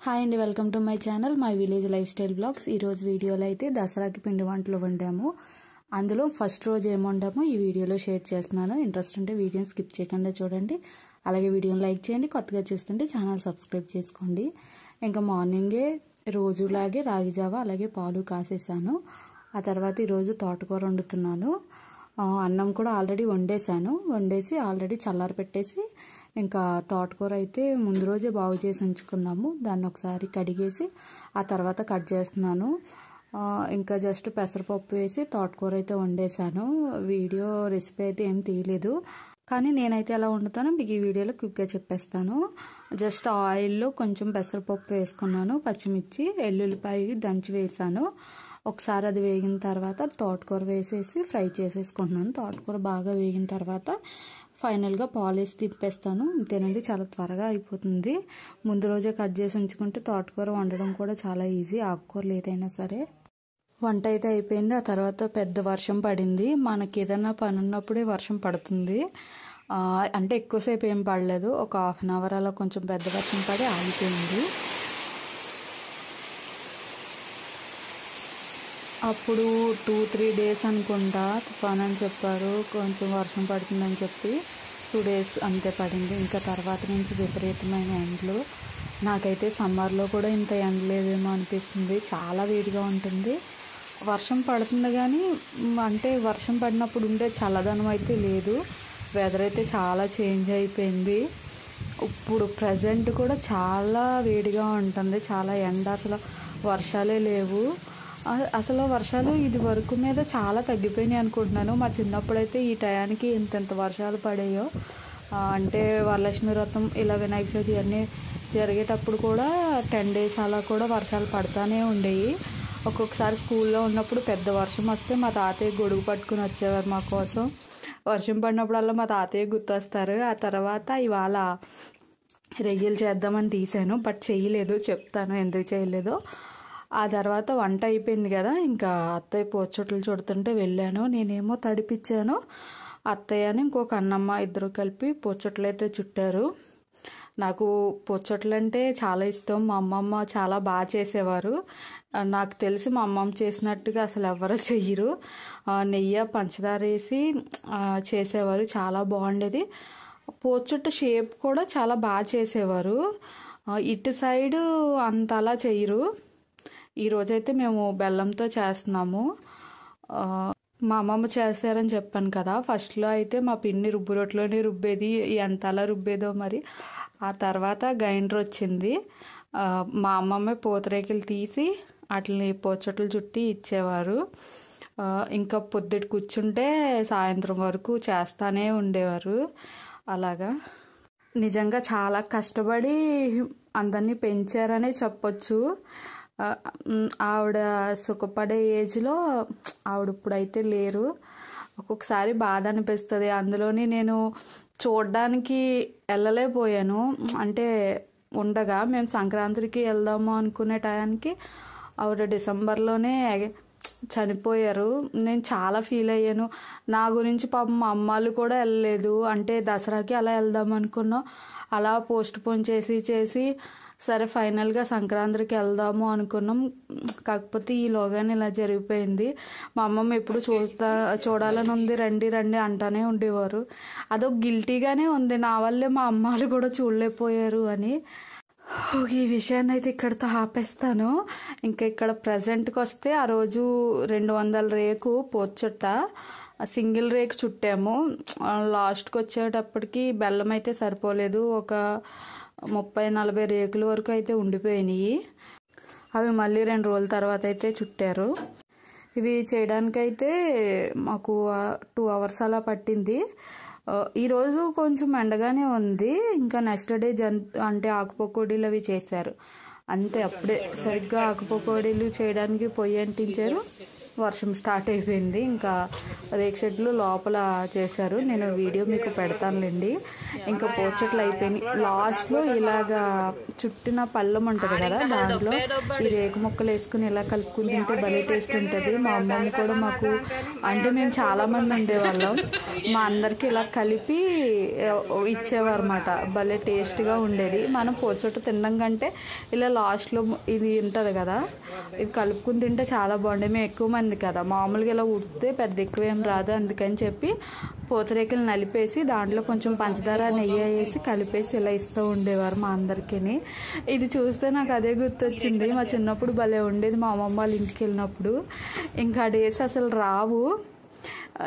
Hi అండి, welcome to my channel my village life style vlogs. ఈరోజు వీడియోలో అయితే దసరాకి పిండి వంటలు వండాము. అందులో ఫస్ట్ రోజు ఏం వండామో ఈ వీడియోలో షేర్ చేస్తున్నాను. ఇంట్రెస్ట్ ఉంటే వీడియోని స్కిప్ చేయకుండా చూడండి. అలాగే వీడియోని లైక్ చేయండి. కొత్తగా చూస్తుంటే ఛానల్ సబ్స్క్రైబ్ చేసుకోండి. ఇంకా మార్నింగే రోజులాగే రాగి జావా అలాగే పాలు కాసేసాను. ఆ తర్వాత ఈరోజు తోటకూర వండుతున్నాను. అన్నం కూడా ఆల్రెడీ వండేసి ఆల్రెడీ చల్లారి పెట్టేసి ఇంకా తోటకూర అయితే ముందు రోజే బాగు చేసి ఉంచుకున్నాము. దాన్ని ఒకసారి కడిగేసి ఆ తర్వాత కట్ చేస్తున్నాను. ఇంకా జస్ట్ పెసరపప్పు వేసి తోటకూర అయితే వండేసాను. వీడియో రెసిపీ అయితే ఏం తీయలేదు, కానీ నేనైతే ఎలా వండుతానో మీకు ఈ వీడియోలో క్విక్గా చెప్పేస్తాను. జస్ట్ ఆయిల్లో కొంచెం పెసరపప్పు వేసుకున్నాను, పచ్చిమిర్చి ఎల్లుల్లిపాయ దంచి వేసాను. ఒకసారి అది వేగిన తర్వాత తోటకూర వేసేసి ఫ్రై చేసేసుకుంటున్నాను. తోటకూర బాగా వేగిన తర్వాత ఫైనల్గా పాలు వేసి తిప్పేస్తాను. అంతేనండి, చాలా త్వరగా అయిపోతుంది. ముందు రోజే కట్ చేసి ఉంచుకుంటే తోటకూర వండడం కూడా చాలా ఈజీ, ఆకుకూరలు ఏదైనా సరే. వంట అయితే అయిపోయింది. ఆ తర్వాత పెద్ద వర్షం పడింది. మనకి ఏదైనా పని ఉన్నప్పుడే వర్షం పడుతుంది. అంటే ఎక్కువసేపు ఏం పడలేదు, ఒక హాఫ్ అన్ అవర్ అలా కొంచెం పెద్ద వర్షం పడి ఆగిపోయింది. అప్పుడు 2-3 డేస్ అనుకుంటా తుఫాన్ అని చెప్పారు. కొంచెం వర్షం పడుతుందని చెప్పి 2 డేస్ అంతే పడింది. ఇంకా తర్వాత నుంచి విపరీతమైన ఎండలు. నాకైతే సమ్మర్లో కూడా ఇంత ఎండ లేదేమో అనిపిస్తుంది. చాలా వేడిగా ఉంటుంది. వర్షం పడుతుంది కానీ అంటే వర్షం పడినప్పుడు ఉండే చల్లదనం అయితే లేదు. వెదర్ అయితే చాలా చేంజ్ అయిపోయింది. ఇప్పుడు ప్రజెంట్ కూడా చాలా వేడిగా ఉంటుంది, చాలా ఎండ. అసలు వర్షాలే లేవు. అసలు వర్షాలు ఇది వరకు మీద చాలా తగ్గిపోయినాయి అనుకుంటున్నాను. మా చిన్నప్పుడైతే ఈ టయానికి ఇంత వర్షాలు పడేయో. అంటే వరలక్ష్మి వ్రతం ఇలా వినాయక చవితి అన్నీ జరిగేటప్పుడు కూడా 10 డేస్ అలా కూడా వర్షాలు పడుతూనే ఉండేవి. ఒక్కొక్కసారి స్కూల్లో ఉన్నప్పుడు పెద్ద వర్షం వస్తే మా తాతయ్య గొడుగు పట్టుకుని వచ్చేవారు మా కోసం. వర్షం పడినప్పుడల్లా మా తాతయ్య గుర్తొస్తారు. ఆ తర్వాత ఇవాళ రొయ్యలు చేద్దామని తీసాను, బట్ చేయలేదు. చెప్తాను ఎందుకు చేయలేదో. ఆ తర్వాత వంట అయిపోయింది కదా, ఇంకా అత్తయ్య పోచొట్లు చుడుతుంటే వెళ్ళాను. నేనేమో తడిపించాను. అత్తయ్యని ఇంకొక అన్నమ్మ ఇద్దరు కలిపి పోచొట్లు అయితే చుట్టారు. నాకు పోచొట్లు అంటే చాలా ఇష్టం. మా అమ్మమ్మ చాలా బాగా చేసేవారు. నాకు తెలిసి మా అమ్మమ్మ చేసినట్టుగా అసలు ఎవరో చెయ్యరు. నెయ్యి పంచదార వేసి చేసేవారు, చాలా బాగుండేది. పోచొట్టు షేప్ కూడా చాలా బాగా చేసేవారు. ఇటు సైడు అంత అలా చెయ్యరు. ఈరోజైతే మేము బెల్లంతో చేస్తున్నాము. మా అమ్మమ్మ చేశారని చెప్పాను కదా, ఫస్ట్లో అయితే మా పిన్ని రుబ్బు రొట్టెలోనే రుబ్బేది. ఎంత అలా రుబ్బేదో మరి. ఆ తర్వాత గ్రైండర్ వచ్చింది. మా అమ్మమ్మ పూతరేకులు తీసి వాటిని పోచొట్లు చుట్టి ఇచ్చేవారు. ఇంకా పొద్దుట కూర్చుంటే సాయంత్రం వరకు చేస్తానే ఉండేవారు. అలాగా నిజంగా చాలా కష్టపడి అందరినీ పెంచారనే చెప్పొచ్చు. ఆవిడ సుఖపడే ఏజ్లో ఆవిడ ఇప్పుడైతే లేరు. ఒక్కొక్కసారి బాధ అనిపిస్తుంది. అందులోని నేను చూడడానికి వెళ్ళలేకపోయాను. అంటే ఉండగా మేము సంక్రాంతికి వెళ్దాము అనుకునే టయానికి ఆవిడ డిసెంబర్లోనే చనిపోయారు. నేను చాలా ఫీల్ అయ్యాను. నా గురించి పాపం మా అమ్మాళ్ళు కూడా వెళ్ళలేదు. అంటే దసరాకి అలా వెళ్దాం అనుకున్నాం, అలా పోస్ట్ పోన్ చేసి సరే ఫైనల్గా సంక్రాంతికి వెళ్దాము అనుకున్నాం. కాకపోతే ఈలోగానే ఇలా జరిగిపోయింది. మా అమ్మమ్మ ఎప్పుడు చూడాలని ఉంది, రండి అంటానే ఉండేవారు. అదొక గిల్టీగానే ఉంది, నా వల్లే మా అమ్మాళ్ళు కూడా చూడలేకపోయారు అని. ఈ విషయాన్ని అయితే ఇక్కడితో ఆపేస్తాను. ఇంకా ఇక్కడ ప్రజెంట్కి వస్తే ఆ రోజు 200 రేకు పోచొట్ట సింగిల్ రేకు చుట్టాము. లాస్ట్కి వచ్చేటప్పటికి బెల్లం అయితే సరిపోలేదు. ఒక 30-40 రేకుల వరకు అయితే ఉండిపోయినాయి. అవి మళ్ళీ 2 రోజుల తర్వాత అయితే చుట్టారు. ఇవి చేయడానికైతే మాకు 2 అవర్స్ అలా పట్టింది. ఈరోజు కొంచెం ఎండగానే ఉంది. ఇంకా నెక్స్ట్ డే అంటే ఆకుపకోడీలు అవి చేశారు అంతే. అప్పుడే సరిగ్గా ఆకుపకోడీలు చేయడానికి పొయ్యి అంటించారు. వర్షం స్టార్ట్ అయిపోయింది. ఇంకా రేక్ షెడ్లు లోపల చేశారు. నేను వీడియో మీకు పెడతానులేండి. ఇంకా పోచెట్లు అయిపోయినాయి. లాస్ట్లో ఇలాగా చుట్టిన పళ్ళం ఉంటుంది కదా, దాంట్లో ఈ రేకు ముక్కలు వేసుకుని ఇలా కలుపుకుని తింటే భలే టేస్ట్ ఉంటుంది. మా అమ్మమ్మ కూడా మాకు, అంటే మేము చాలా మంది ఉండేవాళ్ళం, మా అందరికి ఇలా కలిపి ఇచ్చేవారు అన్నమాట. భలే టేస్ట్గా ఉండేది. మనం పోచెట్టు తినడం కంటే ఇలా లాస్ట్లో ఇది ఉంటుంది కదా, ఇది కలుపుకుని తింటే చాలా బాగుండేది. మేము ఎక్కువ మంది కదా, మామూలుగా ఇలా ఉడితే పెద్ద ఎక్కువ ఏం రాదు. అందుకని చెప్పి పూతరేకులు నలిపేసి దాంట్లో కొంచెం పంచదార నెయ్యి వేసి కలిపేసి ఇలా ఇస్తూ ఉండేవారు మా అందరికీ. ఇది చూస్తే నాకు అదే గుర్తొచ్చింది. మా చిన్నప్పుడు భలే ఉండేది మా అమ్మమ్మ వాళ్ళ ఇంటికి వెళ్ళినప్పుడు. ఇంకా డేస్ అసలు రావు.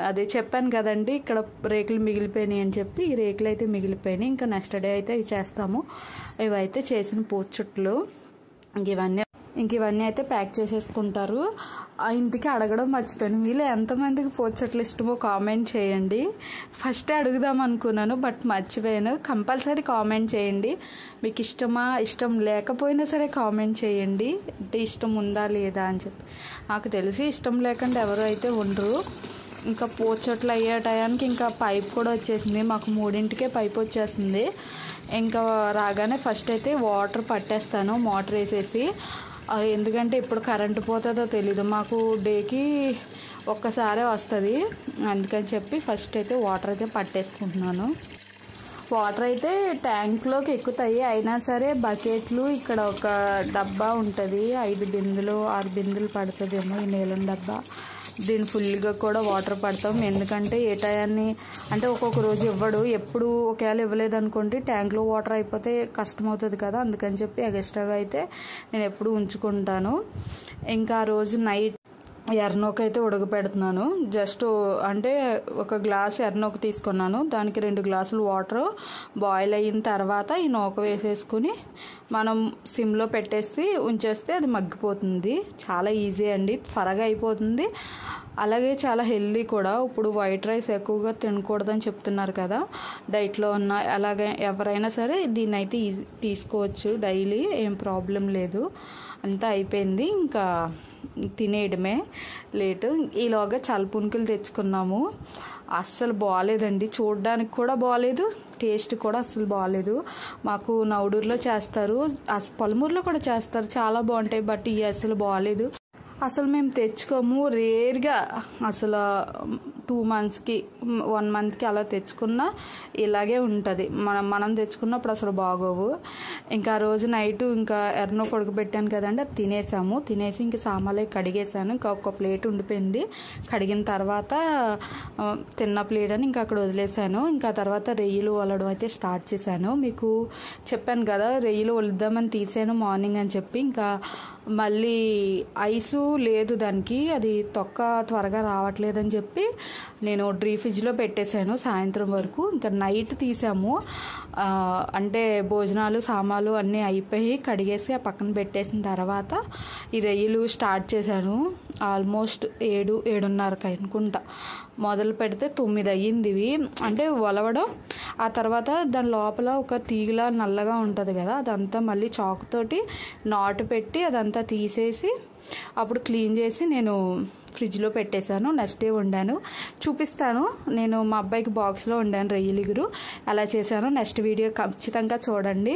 అదే చెప్పాను కదండి, ఇక్కడ రేకులు మిగిలిపోయినాయి అని చెప్పి. ఈ రేకులు అయితే మిగిలిపోయినాయి. ఇంకా నెక్స్ట్ డే అయితే ఇవి చేస్తాము. ఇవైతే చేసిన పూచుట్లు. ఇవన్నీ అయితే ప్యాక్ చేసేసుకుంటారు. ఇంటికి అడగడం మర్చిపోయాను, మీలో ఎంతమందికి పోచెట్లు ఇష్టమో కామెంట్ చేయండి. ఫస్టే అడుగుదాం అనుకున్నాను, బట్ మర్చిపోయాను. కంపల్సరీ కామెంట్ చేయండి. మీకు ఇష్టమా, ఇష్టం లేకపోయినా సరే కామెంట్ చేయండి. అంటే ఇష్టం ఉందా లేదా అని చెప్పి. నాకు తెలిసి ఇష్టం లేకుండా ఎవరు అయితే ఉండరు. ఇంకా పోచెట్లు అయ్యే టయానికి ఇంకా పైప్ కూడా వచ్చేసింది. మాకు 3ంటికే పైప్ వచ్చేస్తుంది. ఇంకా రాగానే ఫస్ట్ అయితే వాటర్ పట్టేస్తాను మోటార్ వేసేసి. ఎందుకంటే ఇప్పుడు కరెంటు పోతుందో తెలీదు, మాకు డేకి ఒక్కసారే వస్తుంది. అందుకని చెప్పి ఫస్ట్ అయితే వాటర్ అయితే పట్టేసుకుంటున్నాను. వాటర్ అయితే ట్యాంక్లోకి ఎక్కుతాయి. అయినా సరే బకెట్లు ఇక్కడ ఒక డబ్బా ఉంటుంది, 5 బిందులు 6 బిందులు పడుతుందేమో ఈ నీలం డబ్బా. దీన్ని ఫుల్గా కూడా వాటర్ పడతాం. ఎందుకంటే ఏ టయాన్ని అంటే ఒక్కొక్క రోజు ఇవ్వడు. ఎప్పుడు ఒకవేళ ఇవ్వలేదు అనుకోండి ట్యాంక్లో వాటర్ అయిపోతే కష్టం అవుతుంది కదా, అందుకని చెప్పి ఎక్స్ట్రాగా అయితే నేను ఎప్పుడు ఉంచుకుంటాను. ఇంకా ఆ రోజు నైట్ ఎర్రనోక అయితే ఉడకపెడుతున్నాను. జస్ట్ అంటే ఒక గ్లాస్ ఎర్రనోక తీసుకున్నాను, దానికి 2 గ్లాసులు వాటర్ బాయిల్ అయిన తర్వాత ఈ నూక వేసేసుకుని మనం సిమ్లో పెట్టేసి ఉంచేస్తే అది మగ్గిపోతుంది. చాలా ఈజీ అండి, త్వరగా అయిపోతుంది. అలాగే చాలా హెల్దీ కూడా. ఇప్పుడు వైట్ రైస్ ఎక్కువగా తినకూడదని చెప్తున్నారు కదా డైట్లో ఉన్న, అలాగే ఎవరైనా సరే దీన్ని అయితే తీసుకోవచ్చు డైలీ, ఏం ప్రాబ్లం లేదు. అంతా అయిపోయింది, ఇంకా తినేయడమే లేటు. ఈలోగా చల్లపునుకులు తెచ్చుకున్నాము. అస్సలు బాగాలేదండి, చూడడానికి కూడా బాగాలేదు, టేస్ట్ కూడా అస్సలు బాగాలేదు. మాకు నవడూరులో చేస్తారు, పలుమూరులో కూడా చేస్తారు, చాలా బాగుంటాయి. బట్ ఇవి అస్సలు బాగాలేదు. అసలు మేము తెచ్చుకోము, రేర్గా అసలు 2 మంత్స్కి 1 మంత్కి అలా తెచ్చుకున్నా ఇలాగే ఉంటుంది. మనం తెచ్చుకున్నప్పుడు అసలు బాగోవు. ఇంకా ఆ రోజు నైట్ ఇంకా ఎర్రనో కొడుకుపెట్టాను కదండి, అది తినేసాము. తినేసి ఇంక సామాన్లు కడిగేసాను. ఇంకా ఒక ప్లేట్ ఉండిపోయింది, కడిగిన తర్వాత తిన్న ప్లేట్ అని ఇంకా అక్కడ వదిలేసాను. ఇంకా తర్వాత రొయ్యలు వలడం అయితే స్టార్ట్ చేశాను. మీకు చెప్పాను కదా రొయ్యలు వలుద్దామని తీసాను మార్నింగ్ అని చెప్పి. ఇంకా మళ్ళీ ఐసు లేదు దానికి, అది తొక్క త్వరగా రావట్లేదని చెప్పి నేను ఫ్రిడ్జ్లో పెట్టేశాను సాయంత్రం వరకు. ఇంకా నైట్ తీసాము, అంటే భోజనాలు సామాన్లు అన్నీ అయిపోయి కడిగేసి ఆ పక్కన పెట్టేసిన తర్వాత ఈ రొయ్యలు స్టార్ట్ చేశాను. ఆల్మోస్ట్ 7:30 అనుకుంటా మొదలు పెడితే 9 అయ్యింది ఇవి, అంటే వలవడం. ఆ తర్వాత దాని లోపల ఒక తీగలా నల్లగా ఉంటుంది కదా, అదంతా మళ్ళీ చాకుతోటి నాటు పెట్టి అదంతా తీసేసి అప్పుడు క్లీన్ చేసి నేను ఫ్రిడ్జ్లో పెట్టేశాను. నెక్స్ట్ డే వండాను, చూపిస్తాను. నేను మా అబ్బాయికి బాక్స్లో వండాను రొయ్యలిగురు, అలా చేశాను. నెక్స్ట్ వీడియో ఖచ్చితంగా చూడండి.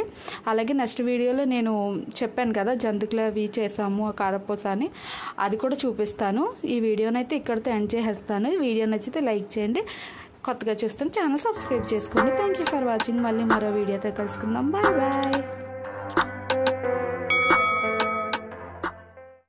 అలాగే నెక్స్ట్ వీడియోలో నేను చెప్పాను కదా జంతుకులు అవి చేసాము కారపూస అని, అది కూడా చూపిస్తాను. ఈ వీడియోనైతే ఇక్కడితో ఎండ్ చేసేస్తాను. ఈ వీడియో నచ్చితే లైక్ చేయండి, కొత్తగా చూస్తాను ఛానల్ సబ్స్క్రైబ్ చేసుకోండి. Thank you for watching. మళ్ళీ మరో వీడియోతో కలుసుకుందాం. Bye bye.